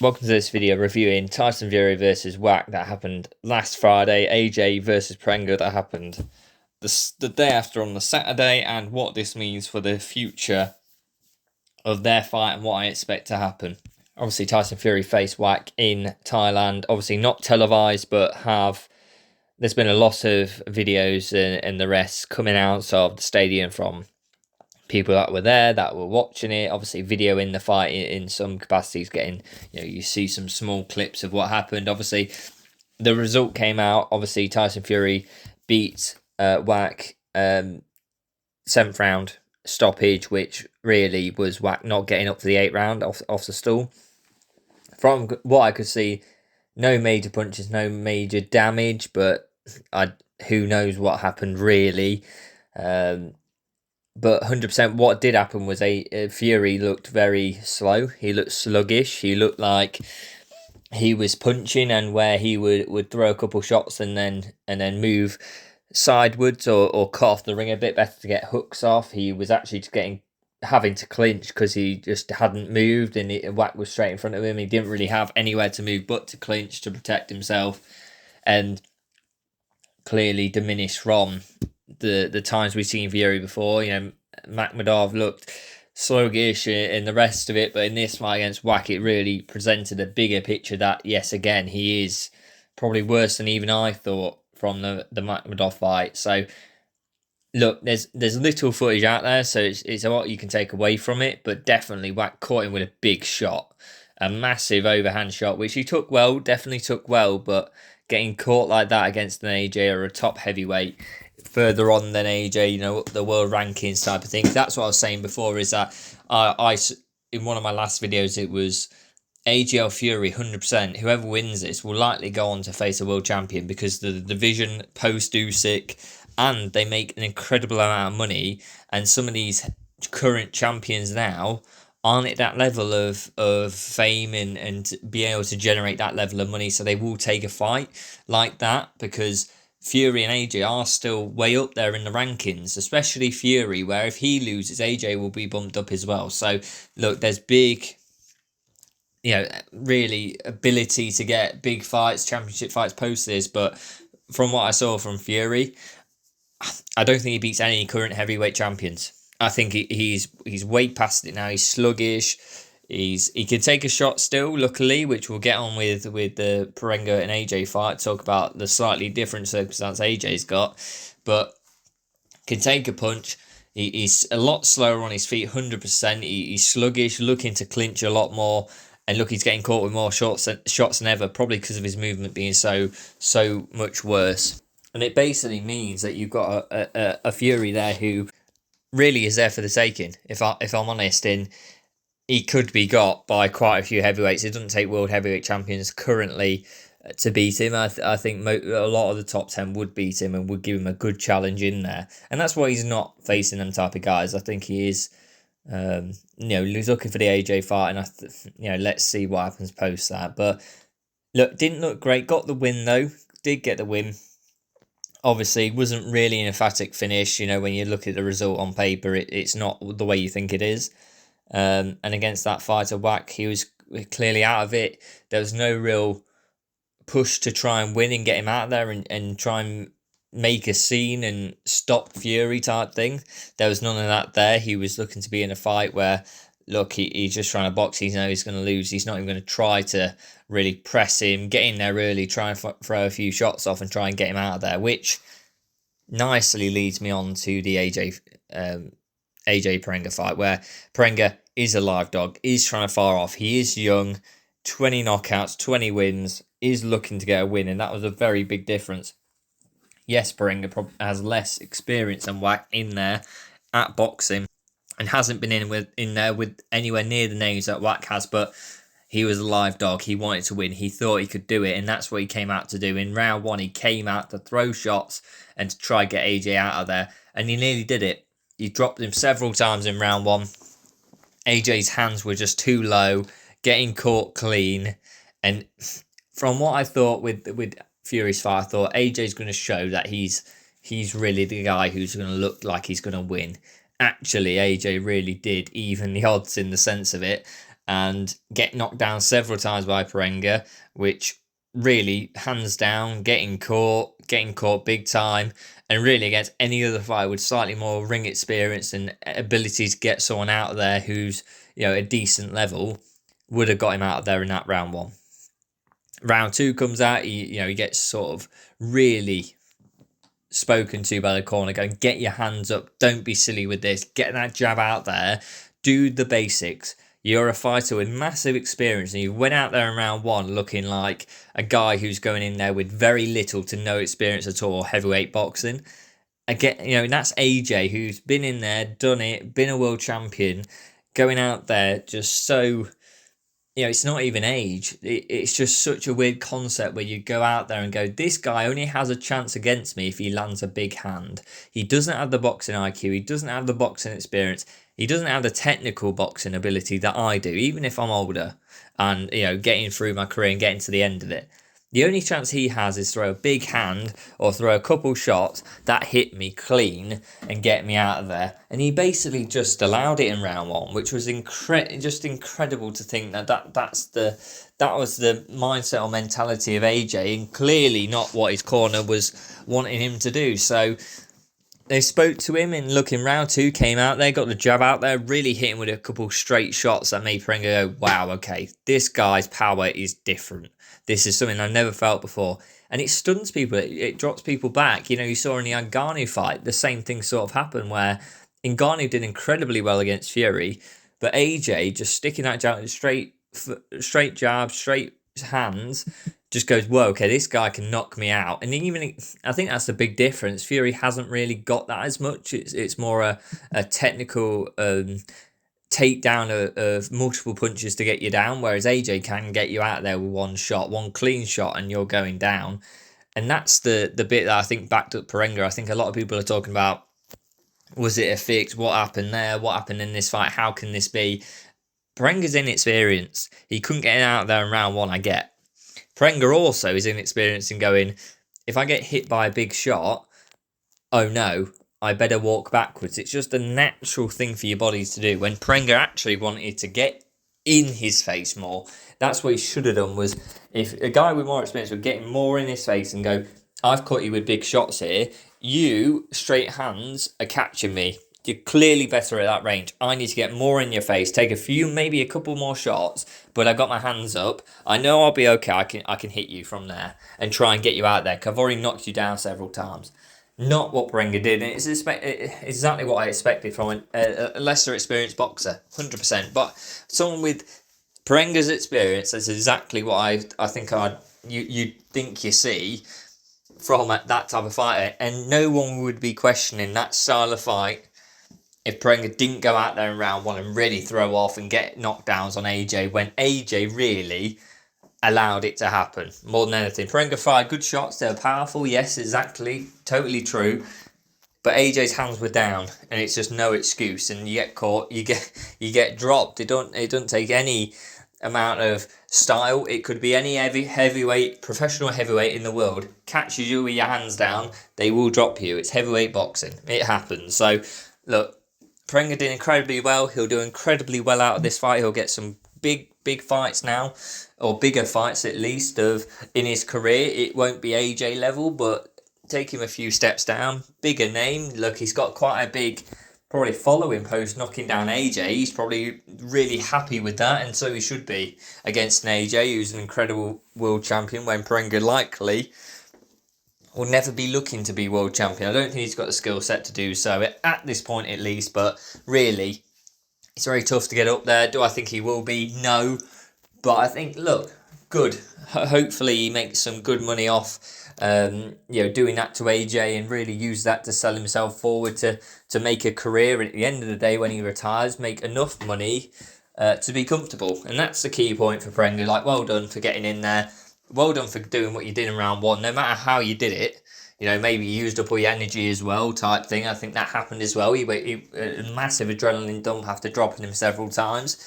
Welcome to this video reviewing Tyson Fury versus Wach that happened last Friday, AJ versus Prenga that happened the day after on the Saturday, and what this means for the future of their fight and what I expect to happen. Obviously, Tyson Fury faced Wach in Thailand, obviously not televised, but there's been a lot of videos and the rest coming out of the stadium from people that were there, that were watching it, obviously videoing the fight in some capacities, getting, you see some small clips of what happened. Obviously, the result came out. Obviously, Tyson Fury beat Wach, 7th round stoppage, which really was Wach not getting up for the 8th round off the stool. From what I could see, no major punches, no major damage, but who knows what happened really. But 100%, what did happen was Fury looked very slow. He looked sluggish. He looked like he was punching, and where he would throw a couple shots and then move sidewards or cut off the ring a bit better to get hooks off. He was actually having to clinch because he just hadn't moved, and Wach was straight in front of him. He didn't really have anywhere to move but to clinch to protect himself, and clearly diminished from the times we've seen Fury before. Makhmudov looked sluggish in the rest of it, but in this fight against Wach, it really presented a bigger picture that, yes, again, he is probably worse than even I thought from the Makhmudov fight. So, look, there's little footage out there, so it's a lot you can take away from it, but definitely Wach caught him with a big shot, a massive overhand shot, which he took well, definitely took well, but getting caught like that against an AJ or a top heavyweight further on than AJ, the world rankings type of thing. That's what I was saying before, is that I in one of my last videos, it was AJ or Fury, 100%. Whoever wins this will likely go on to face a world champion, because the division post Usyk, and they make an incredible amount of money, and some of these current champions now aren't at that level of fame and being able to generate that level of money, so they will take a fight like that, because Fury and AJ are still way up there in the rankings, especially Fury, where if he loses, AJ will be bumped up as well. So, look, there's big, really ability to get big fights, championship fights post this, but from what I saw from Fury, I don't think he beats any current heavyweight champions. I think he's way past it now. He's sluggish. He can take a shot still, luckily, which we'll get on with the Prenga and AJ fight. Talk about the slightly different circumstance AJ's got, but can take a punch. He's a lot slower on his feet, 100%. He's sluggish, looking to clinch a lot more, and look, he's getting caught with more shots than ever, probably because of his movement being so much worse. And it basically means that you've got a Fury there who really is there for the taking, if I'm honest, and he could be got by quite a few heavyweights. It doesn't take world heavyweight champions currently to beat him. I think a lot of the top 10 would beat him and would give him a good challenge in there. And that's why he's not facing them type of guys. I think he is, he's looking for the AJ fight, and let's see what happens post that. But look, didn't look great. Got the win though. Did get the win. Obviously, wasn't really an emphatic finish. When you look at the result on paper, it's not the way you think it is. And against that fighter Wach, he was clearly out of it. There was no real push to try and win and get him out of there and try and make a scene and stop Fury type thing. There was none of that there. He was looking to be in a fight where, look, he's just trying to box. He knows he's going to lose. He's not even going to try to really press him, get in there early, try and throw a few shots off and try and get him out of there, which nicely leads me on to the AJ Prenga fight, where Prenga is a live dog, is trying to fire off. He is young, 20 knockouts, 20 wins, is looking to get a win, and that was a very big difference. Yes, Prenga probably has less experience than Wach in there at boxing, and hasn't been in there with anywhere near the names that Wach has, but he was a live dog. He wanted to win. He thought he could do it, and that's what he came out to do. In round one, he came out to throw shots and to try and get AJ out of there, and he nearly did it. He dropped him several times in round one. AJ's hands were just too low, getting caught clean. And from what I thought with Fury's fight, I thought AJ's going to show that he's really the guy who's going to look like he's going to win. Actually, AJ really did even the odds in the sense of it. and get knocked down several times by Prenga, which really, hands down, getting caught big time, and really against any other fighter with slightly more ring experience and ability to get someone out of there who's, a decent level, would have got him out of there in that round 1. Round 2 comes out, he gets sort of really spoken to by the corner, going, get your hands up, don't be silly with this, get that jab out there, do the basics. You're a fighter with massive experience, and you went out there in round 1 looking like a guy who's going in there with very little to no experience at all, heavyweight boxing. Again, and that's AJ, who's been in there, done it, been a world champion, going out there just so... it's not even age. It's just such a weird concept where you go out there and go, this guy only has a chance against me if he lands a big hand. He doesn't have the boxing IQ. He doesn't have the boxing experience. He doesn't have the technical boxing ability that I do, even if I'm older and, getting through my career and getting to the end of it. The only chance he has is throw a big hand or throw a couple shots that hit me clean and get me out of there. And he basically just allowed it in round 1, which was just incredible to think that was the mindset or mentality of AJ, and clearly not what his corner was wanting him to do. So they spoke to him, and look, in round 2, came out there, got the jab out there, really hit him with a couple straight shots that made Prenga go, wow, okay, this guy's power is different. This is something I've never felt before. And it stuns people. It drops people back. You saw in the Ngannou fight, the same thing sort of happened where Ngannou did incredibly well against Fury, but AJ just sticking that jab, straight jab, straight hands, just goes, whoa, okay, this guy can knock me out. And even, I think that's the big difference. Fury hasn't really got that as much. It's more a technical... takedown of multiple punches to get you down, whereas AJ can get you out there with one clean shot, and you're going down. And that's the bit that I think backed up Prenga. I think a lot of people are talking about, was it a fix? What happened there? What happened in this fight? How can this be? Prenga's inexperienced. He couldn't get out there in round 1, I get. Prenga also is inexperienced in going, if I get hit by a big shot, oh no, I better walk backwards. It's just a natural thing for your body to do. When Prenga actually wanted to get in his face more, that's what he should have done. Was if a guy with more experience would get more in his face and go, I've caught you with big shots here. You, straight hands, are catching me. You're clearly better at that range. I need to get more in your face, take a few, maybe a couple more shots, but I've got my hands up. I know I'll be okay. I can hit you from there and try and get you out there, because I've already knocked you down several times. Not what Prenga did, and it's exactly what I expected from a lesser experienced boxer, 100%. But someone with Prenga's experience, that's exactly what I think you think you see from that type of fighter, and no one would be questioning that style of fight if Prenga didn't go out there in round 1 and really throw off and get knockdowns on AJ, when AJ really allowed it to happen more than anything. Prenga fired good shots, they were powerful, yes, exactly, totally true, but AJ's hands were down, and it's just no excuse, and you get caught, you get dropped. It doesn't take any amount of style. It could be any heavyweight, professional heavyweight in the world, catches you with your hands down, they will drop you. It's heavyweight boxing, it happens. So look, Prenga did incredibly well. He'll do incredibly well out of this fight. He'll get some big fights now, or bigger fights at least, in his career. It won't be AJ level, but take him a few steps down. Bigger name. Look, he's got quite a big probably following post knocking down AJ. He's probably really happy with that, and so he should be against an AJ who's an incredible world champion, when Prenga likely will never be looking to be world champion. I don't think he's got the skill set to do so at this point at least, but really it's very tough to get up there. Do I think he will be? No. But I think, look, good. Hopefully he makes some good money off doing that to AJ, and really use that to sell himself forward to make a career. And at the end of the day, when he retires, make enough money to be comfortable. And that's the key point for Prenga. Like, well done for getting in there. Well done for doing what you did in round 1, no matter how you did it. Maybe you used up all your energy as well, type thing. I think that happened as well. He a massive adrenaline dump after dropping him several times.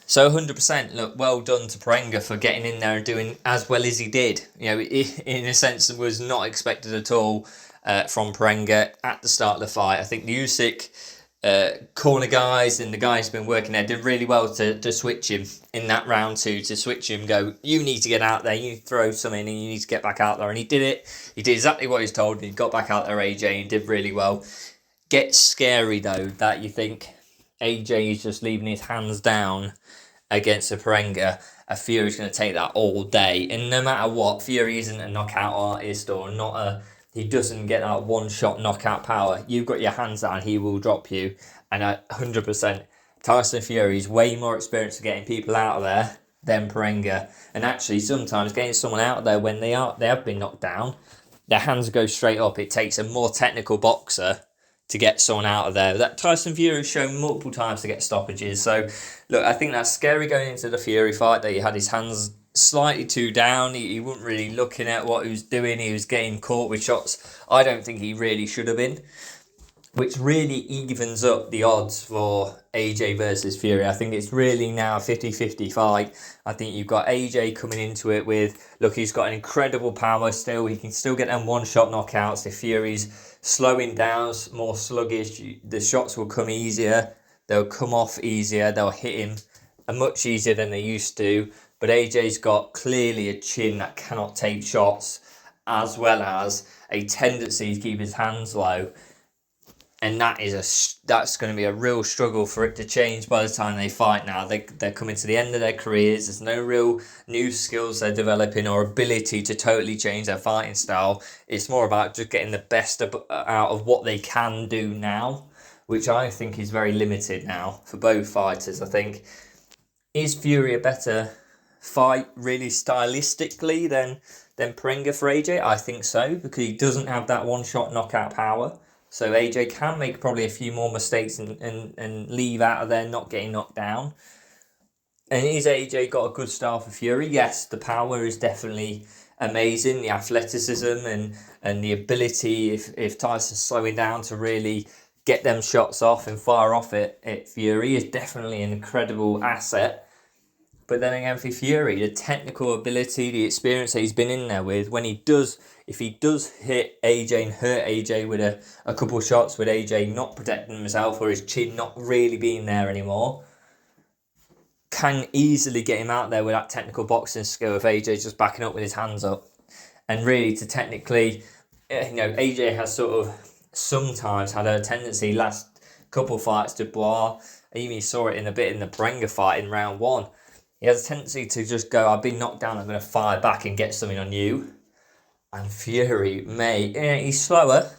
So 100%, look, well done to Prenga for getting in there and doing as well as he did. In a sense, it was not expected at all from Prenga at the start of the fight. I think the Usyk corner guys and the guys who've been working there did really well to switch him in that round two, to switch him, go, you need to get out there, you throw something and you need to get back out there. And he did it. He did exactly what he was told. He got back out there, AJ, and did really well. Gets scary, though, that you think AJ is just leaving his hands down against a Prenga. A Fury's going to take that all day. And no matter what, Fury isn't a knockout artist or he doesn't get that one-shot knockout power. You've got your hands down, he will drop you. And 100%, Tyson Fury is way more experienced at getting people out of there than Prenga. And actually, sometimes getting someone out of there when they have been knocked down, their hands go straight up. It takes a more technical boxer to get someone out of there. That Tyson Fury has shown multiple times to get stoppages. So, look, I think that's scary going into the Fury fight, that he had his hands slightly too down. He wasn't really looking at what he was doing. He was getting caught with shots I don't think he really should have been, which really evens up the odds for AJ versus Fury. I think it's really now a 50-50 fight. I think you've got AJ coming into it with, look, he's got an incredible power still. He can still get them one-shot knockouts. If Fury's slowing down, more sluggish, the shots will come easier. They'll come off easier. They'll hit him much easier than they used to. But AJ's got clearly a chin that cannot take shots, as well as a tendency to keep his hands low. And that's going to be a real struggle for it to change by the time they fight now. They're coming to the end of their careers. There's no real new skills they're developing or ability to totally change their fighting style. It's more about just getting the best out of what they can do now, which I think is very limited now for both fighters. I think, is Fury a better fight really stylistically than Prenga for AJ? I think so, because he doesn't have that one-shot knockout power. So AJ can make probably a few more mistakes and leave out of there not getting knocked down. And is AJ got a good style for Fury? Yes, the power is definitely amazing. The athleticism and the ability, if Tyson's slowing down, to really get them shots off and fire off at Fury is definitely an incredible asset. But then again, for Fury, the technical ability, the experience that he's been in there with, if he does hit AJ and hurt AJ with a couple of shots, with AJ not protecting himself or his chin not really being there anymore, can easily get him out there with that technical boxing skill if AJ's just backing up with his hands up. And really, to technically, AJ has sort of sometimes had a tendency, last couple of fights, to blow. Even you saw it in the Prenga fight in round one. He has a tendency to just go, I've been knocked down, I'm going to fire back and get something on you. And Fury he's slower,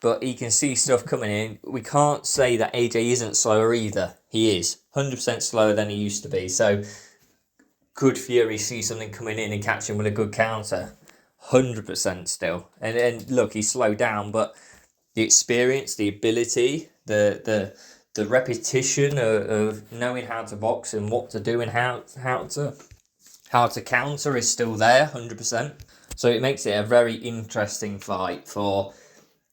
but he can see stuff coming in. We can't say that AJ isn't slower either. He is 100% slower than he used to be. So could Fury see something coming in and catch him with a good counter? 100% still. And look, he's slowed down, but the experience, the ability, the repetition of knowing how to box and what to do and how to counter is still there, 100%. So it makes it a very interesting fight for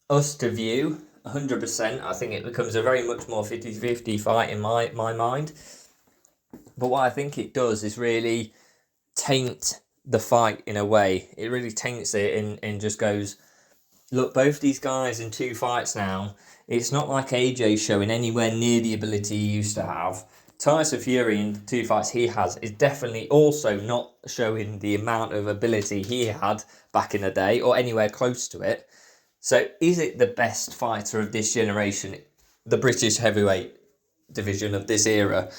us to view, 100%. I think it becomes a very much more 50-50 fight in my mind. But what I think it does is really taint the fight in a way. It really taints it and just goes, look, both these guys in two fights now, it's not like AJ showing anywhere near the ability he used to have. Tyson Fury in the two fights he has is definitely also not showing the amount of ability he had back in the day or anywhere close to it. So is it the best fighter of this generation, the British heavyweight division of this era?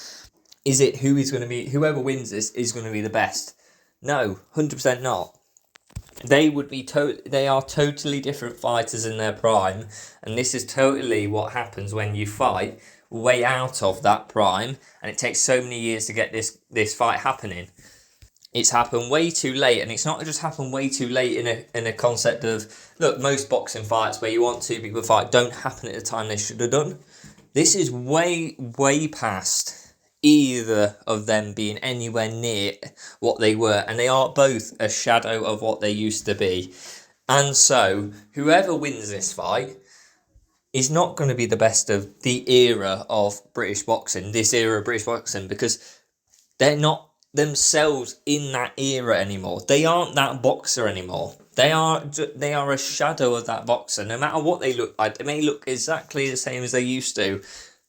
Is it whoever wins this is going to be the best? No, 100% not. They are totally different fighters in their prime, and this is totally what happens when you fight way out of that prime, and it takes so many years to get this fight happening. It's happened way too late, and it's not just happened way too late in a concept of, look, most boxing fights where you want two people to fight don't happen at the time they should have done. This is way past either of them being anywhere near what they were, and they are both a shadow of what they used to be. And so whoever wins this fight is not going to be the best of the era of British boxing, this era of British boxing, because they're not themselves in that era anymore. They aren't that boxer anymore. They are a shadow of that boxer. No matter what they look like, they may look exactly the same as they used to.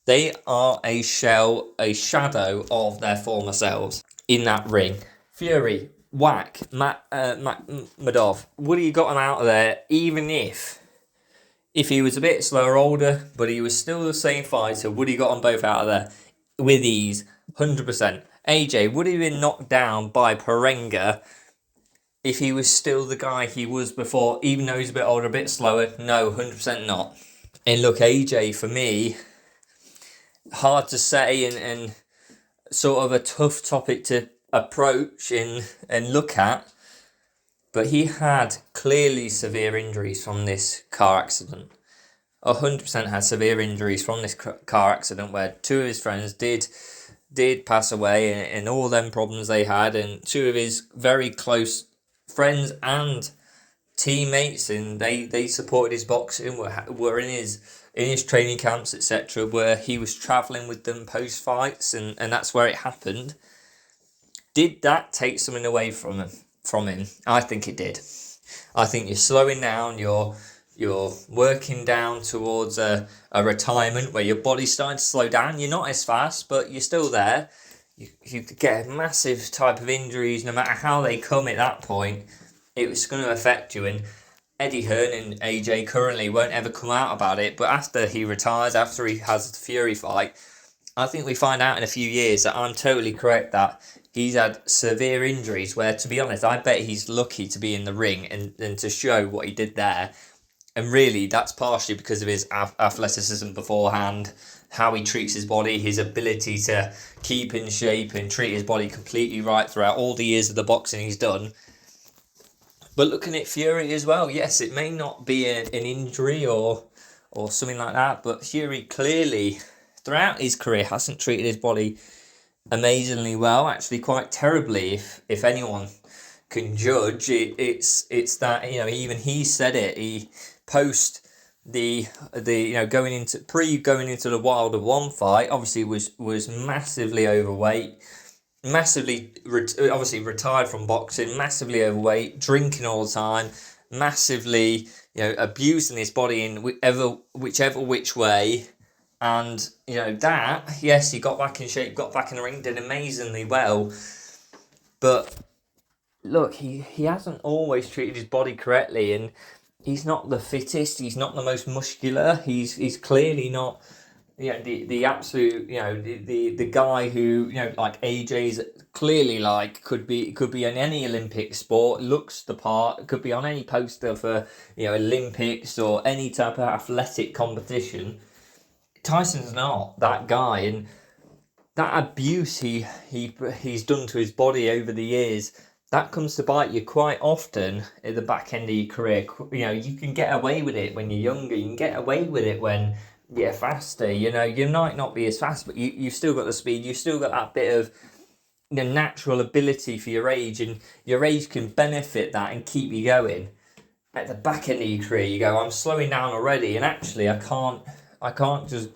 They are a shadow of their former selves in that ring. Fury, Wach, Madov. Would he got him out of there, even if he was a bit slower, older, but he was still the same fighter? Would he got them both out of there with ease? 100%. AJ, would he have been knocked down by Prenga if he was still the guy he was before, even though he's a bit older, a bit slower? No, 100% not. And look, AJ, for me, hard to say and sort of a tough topic to approach and look at, but he had clearly severe injuries from this car accident. 100% had severe injuries from this car accident where two of his friends did pass away and all them problems they had, and two of his very close friends and teammates, and they supported his boxing, were in his training camps, etc., where he was travelling with them post fights, and that's where it happened. Did that take something away from him? I think it did. I think you're slowing down, you're working down towards a retirement where your body's starting to slow down. You're not as fast, but you're still there. You could get massive type of injuries, no matter how they come at that point. It was going to affect you, and Eddie Hearn and AJ currently won't ever come out about it, but after he retires, after he has the Fury fight, I think we find out in a few years that I'm totally correct that he's had severe injuries where, to be honest, I bet he's lucky to be in the ring and to show what he did there. And really, that's partially because of his athleticism beforehand, how he treats his body, his ability to keep in shape and treat his body completely right throughout all the years of the boxing he's done. But looking at Fury as well, yes, it may not be an injury or something like that, but Fury clearly, throughout his career, hasn't treated his body amazingly well, actually quite terribly, if anyone can judge. It's that, even he said it, he post the going into the Wilder 1 fight, obviously was massively overweight, obviously retired from boxing, massively overweight, drinking all the time, massively abusing his body in whichever which way. And that, yes, he got back in shape, got back in the ring, did amazingly well, but look, he hasn't always treated his body correctly, and he's not the fittest, he's not the most muscular, he's clearly not the absolute the guy who like AJ's clearly could be in any Olympic sport, looks the part, could be on any poster for Olympics or any type of athletic competition. Tyson's not that guy, and that abuse he's done to his body over the years, that comes to bite you quite often at the back end of your career. You can get away with it when you're younger, you can get away with it when you're faster. You might not be as fast, but you've still got the speed, you've still got that bit of natural ability for your age, and your age can benefit that and keep you going. At the back end of your career, you go, I'm slowing down already, and actually I can't just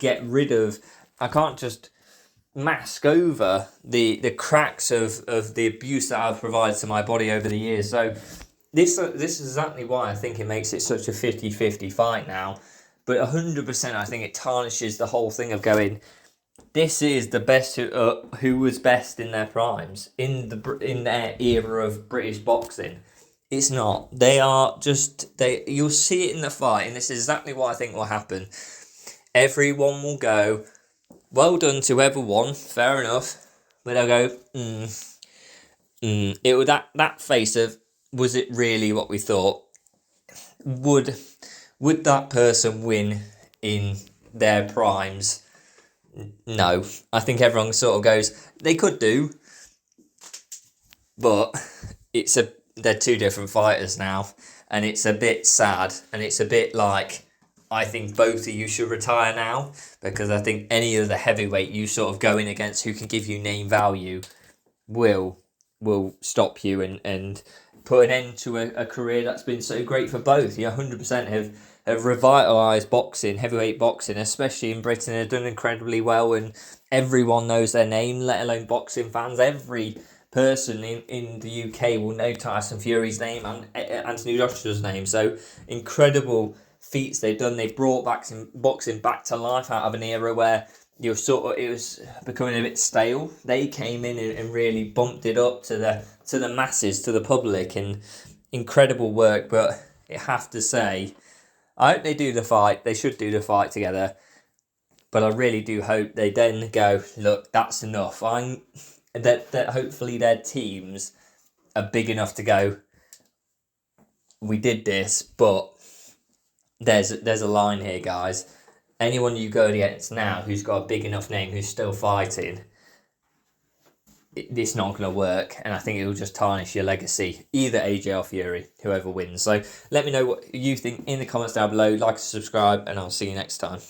mask over the cracks of the abuse that I've provided to my body over the years. So this is exactly why I think it makes it such a 50-50 fight now. But 100% I think it tarnishes the whole thing of going, this is the best who was best in their primes, in their era of British boxing. It's not. You'll see it in the fight, and this is exactly what I think will happen. Everyone will go, well done to whoever won, fair enough. But they'll go, It was that face of, was it really what we thought? Would that person win in their primes? No. I think everyone sort of goes, they could do, but they're two different fighters now, and it's a bit sad, and it's a bit like, I think both of you should retire now, because I think any of the heavyweight you sort of going against who can give you name value will stop you and put an end to a career that's been so great for both. 100% have revitalised boxing, heavyweight boxing, especially in Britain. They've done incredibly well, and everyone knows their name, let alone boxing fans. Every person in the UK will know Tyson Fury's name and Anthony Joshua's name. So incredible feats they've done. They brought boxing back to life out of an era where it was becoming a bit stale. They came in and really bumped it up to the masses, to the public, and incredible work. But I have to say, I hope they do the fight. They should do the fight together. But I really do hope they then go, look, that's enough. That hopefully their teams are big enough to go, we did this, but there's a line here, guys. Anyone you go against now who's got a big enough name, who's still fighting, it's not going to work, and I think it will just tarnish your legacy, either AJ or Fury, whoever wins. So let me know what you think in the comments down below, like and subscribe, and I'll see you next time.